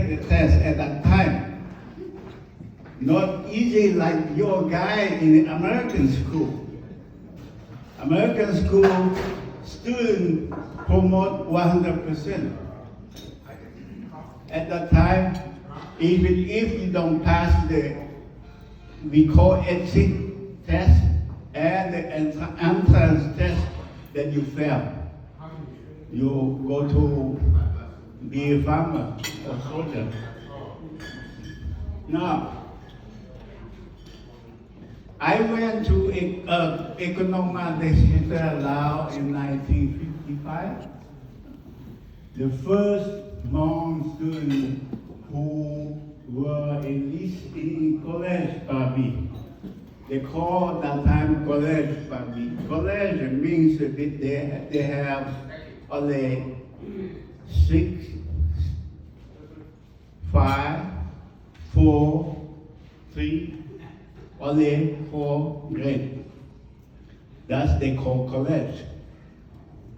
the test at that time. Not easy like your guy in the American school. American school students promote 100%. At that time, even if you don't pass we call exit test and the entrance test, then you fail. You go to be a farmer or soldier. Now, I went to Economic Educator Laos in 1955. The first Hmong students who were enlisted in college Babi. They call that time college Babi. College means that they have only 6, 5, 4, 3, only 4 grades. That's they call college.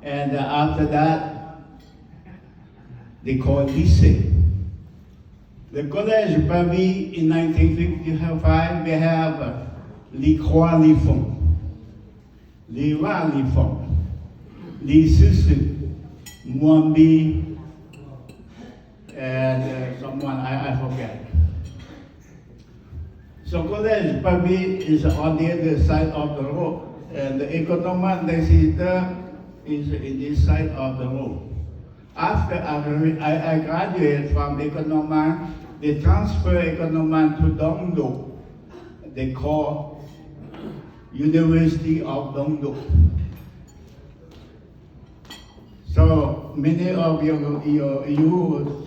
And after that, they call lycée. The college Babi in 1955, they have Li Khoa Li Phong, Li Wa Li Phong, Li Susu, Muambi, and someone I forget. So college Babi is on the other side of the road, and the economic decision is in this side of the road. After I graduated from economic, they transfer economic to Dongdo. They call University of Dongdo. So many of you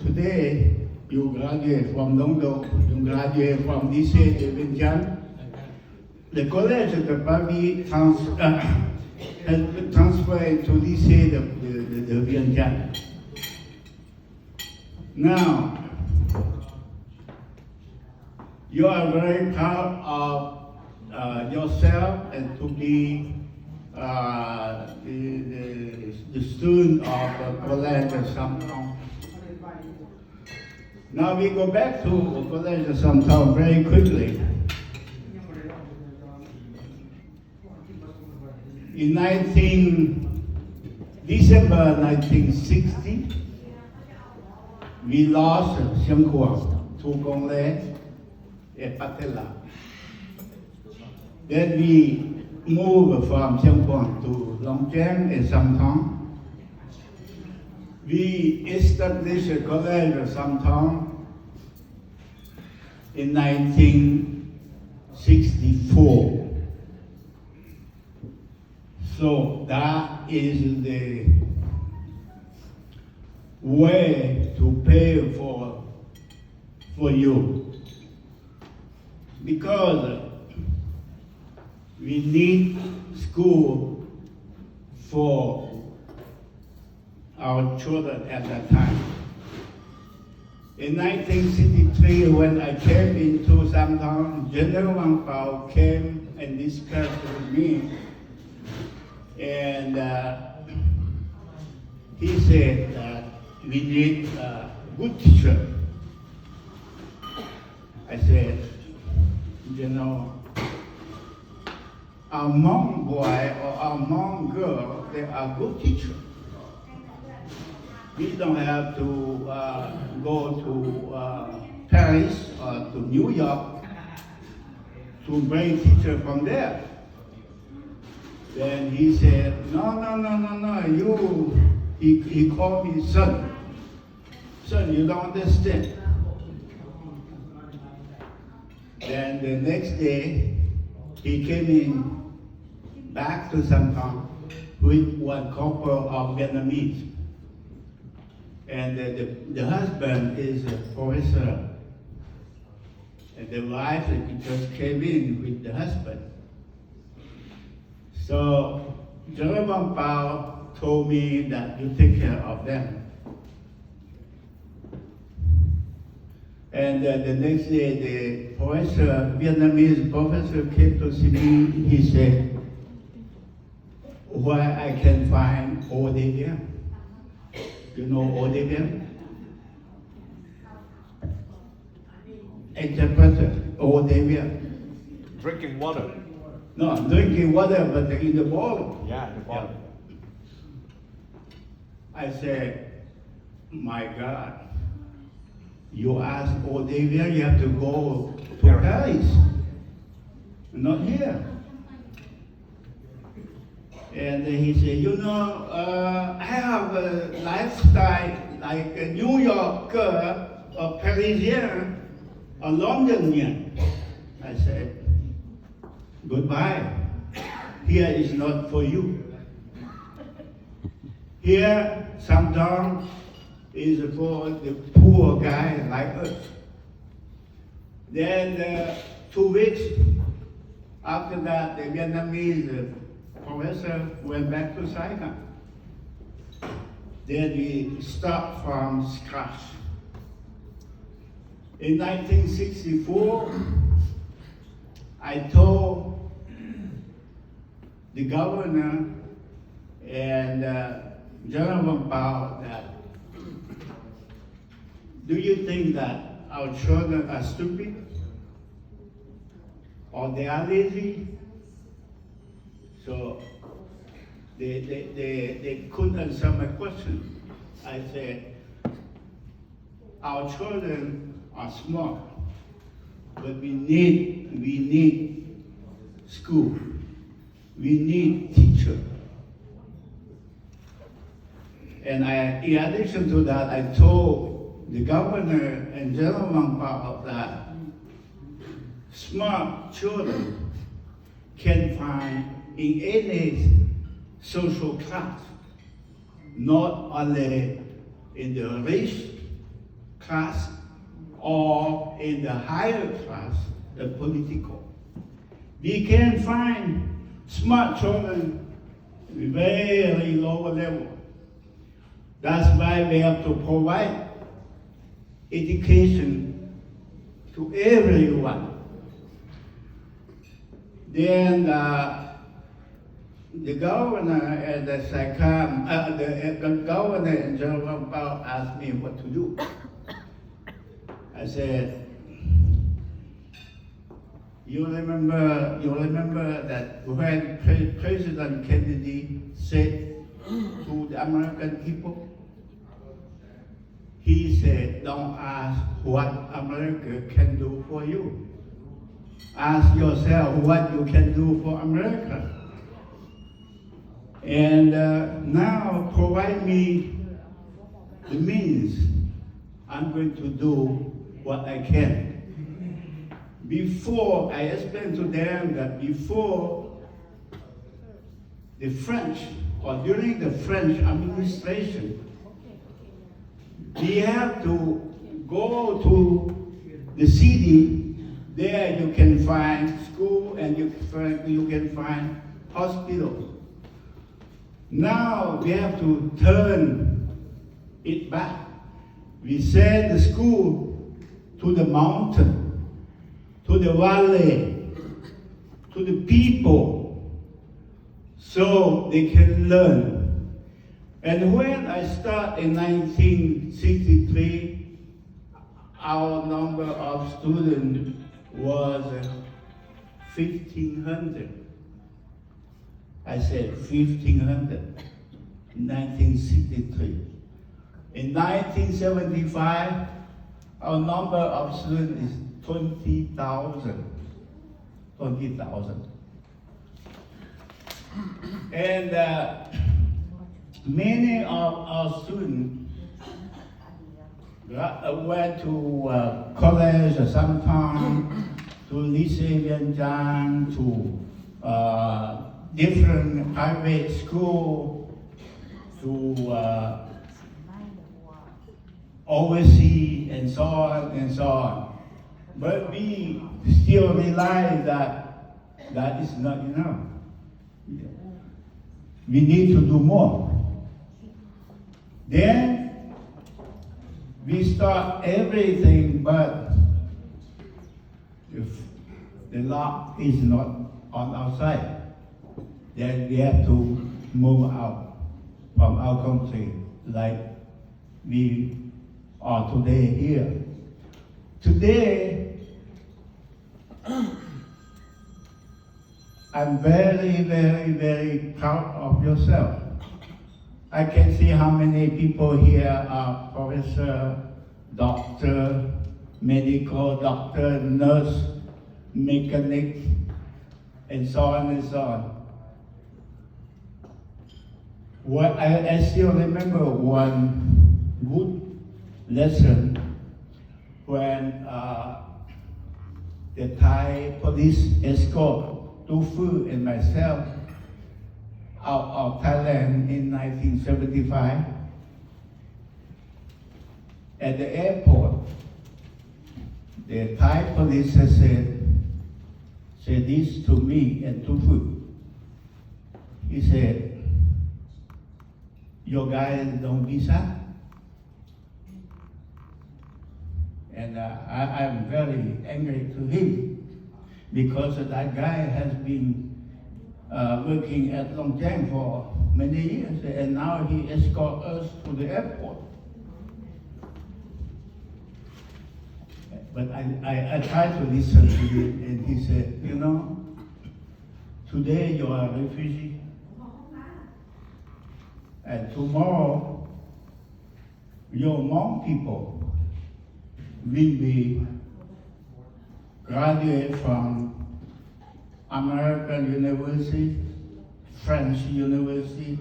today, you graduate from Dongdo, you graduate from Lycée de Vientiane. The college of the Babi transferred to Lycée de Vientiane. Now, you are very proud of yourself and to be the student of the College of Samtong. Now we go back to College of Samtong very quickly. In December 1960, we lost Xieng Khouang to Congress at Patella. Then we moved from Xieng Khouang to Longcheng and Samtong. We established a college of Samtong in 1964. So that is the way to pay for you. Because we need school for our children at that time. In 1963, when I came into Samtong, General Wang Pao came and discussed with me, and he said that we need a good teacher. I said, you know, our Hmong boy or our Hmong girl, they are good teachers. We don't have to go to Paris or to New York to bring teachers from there. Then he said, no, you, he called me son. Son, you don't understand. Then the next day, he came in back to Samtong with one couple of Vietnamese. And the husband is a professor. And the wife just came in with the husband. So, General Wang Pao told me that you take care of them. And the next day, the professor, Vietnamese professor came to see me. He said, where I can find ODM. You know ODM? interpreter over there. Drinking water. No, drinking water, but in the bottle. Yeah, the bottle. I said, my God, you ask Olivia, you have to go to Paris, not here. And he said, you know, I have a lifestyle like a New Yorker, a Parisian, a Londonian. I said, goodbye. Here is not for you. Here, sometimes is for the poor guy like us. Then 2 weeks after that, the Vietnamese professor went back to Saigon. Then we start from scratch. In 1964, I told the governor and General Bao that, do you think that our children are stupid? Or they are lazy? So they couldn't answer my question. I said, our children are smart, but we need school. We need teacher. And in addition to that, I told the governor and General Bao that smart children can find in any social class, not only in the race class or in the higher class, the political. We can find smart children at very lower level. That's why we have to provide education to everyone. Then the governor and the governor and General Bao asked me what to do. I said, you remember that when President Kennedy said to the American people, he said, don't ask what America can do for you. Ask yourself what you can do for America. And now provide me the means. I'm going to do what I can. Before, I explained to them that before the French, or during the French administration, we have to go to the city. There you can find school and you can find hospital. Now we have to turn it back. We send the school to the mountain, to the valley, to the people, so they can learn. And when I start in 1963, our number of students was 1,500. I said 1,500 in 1963. In 1975, our number of students is 20,000. 20,000. And many of our students went to college sometimes, to Lycée Vientiane, to different private school, to overseas, and so on and so on. But we still realize that that is not enough. We need to do more. Then we start everything, but if the law is not on our side, then we have to move out from our country like we are today here. Today, I'm very, very, very proud of yourself. I can see how many people here are professor, doctor, medical doctor, nurse, mechanic, and so on and so on. What I still remember one good lesson when the Thai police escort Tu Phu and myself out of Thailand in 1975. At the airport, the Thai police has said this to me and Tu Phu. He said, "Your guys don't visa." And I'm very angry to him because that guy has been working at Long Chang for many years, and now he escorts us to the airport. But I tried to listen to him, and he said, "You know, today you are a refugee, and tomorrow your Hmong people will be graduate from American University, French University,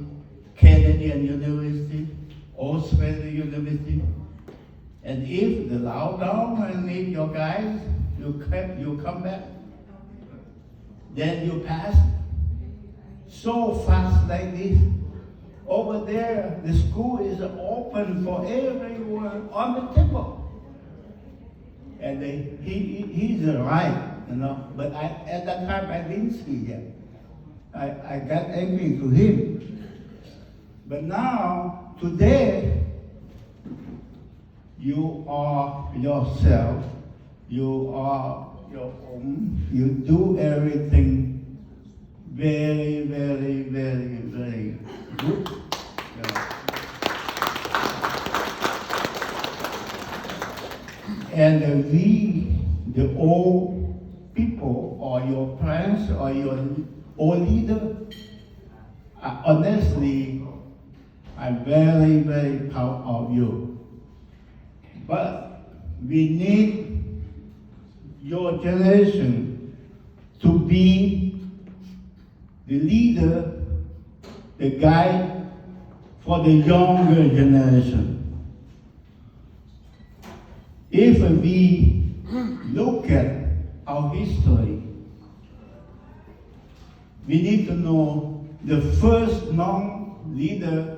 Canadian University, Australian University. And if the Lao government need your guys, you come back, then you pass so fast like this. Over there, the school is open for everyone on the table. And he's right, you know. But at that time, I didn't see it. I got angry to him. But now, today, you are yourself. You are your own. You do everything very, very, very, very good. And we, the old people, or your parents, or your old leader, honestly, I'm very, very proud of you. But we need your generation to be the leader, the guide for the younger generation. If we look at our history, we need to know the first Hmong leader,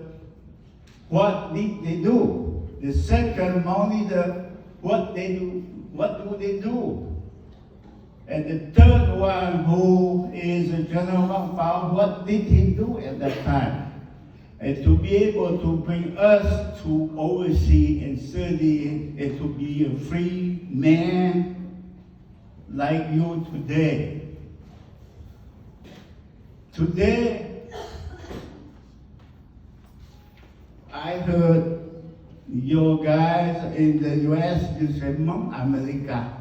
what did they do? The second Hmong leader, what do they do? And the third one, who is General Wang Pao, what did he do at that time? And to be able to bring us to oversee and study and to be a free man like you today. Today, I heard your guys in the US, you say, Hmong America.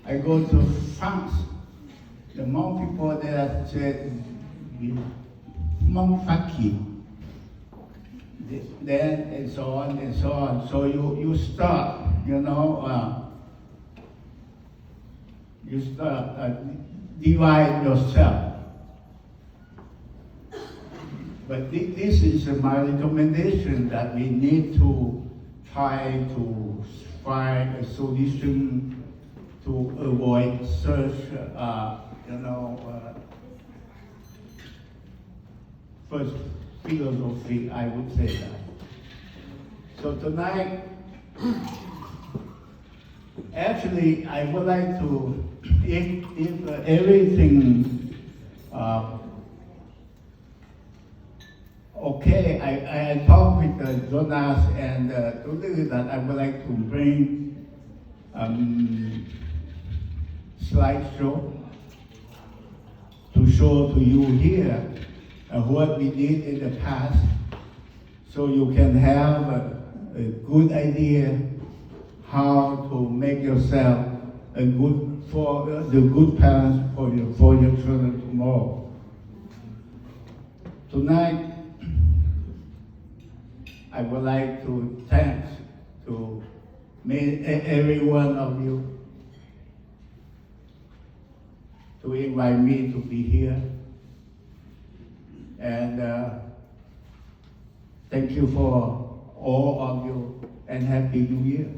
I go to France, the Hmong people there said, Hmong Faki. Then, and so on, and so on. So you start, divide yourself. But this is my recommendation, that we need to try to find a solution to avoid such, first philosophy, I would say that. So tonight, actually, I would like to, if everything okay, I talked with Jonas and Tulu that I would like to bring slideshow to show to you here what we did in the past, so you can have a good idea how to make yourself a good for the good parents for your children tomorrow. Tonight, I would like to thank to every one of you to invite me to be here, and thank you for all of you, and Happy New Year.